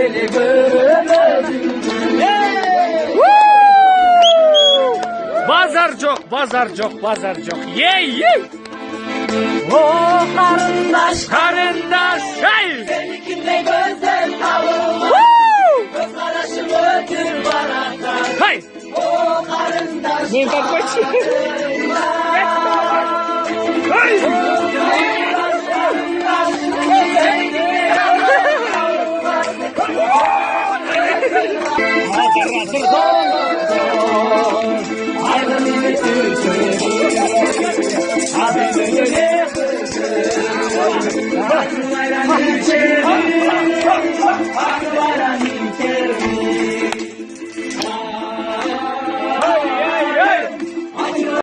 seni göremedim. Bazar çok, bazar çok, bazar çok. Ye ye. Oh karındaş, Karındaş. Hey. seninkinde gözler tavırlar. Göz karışım ötür baraklar. Hey. Oh karındaş, Buradan kaç.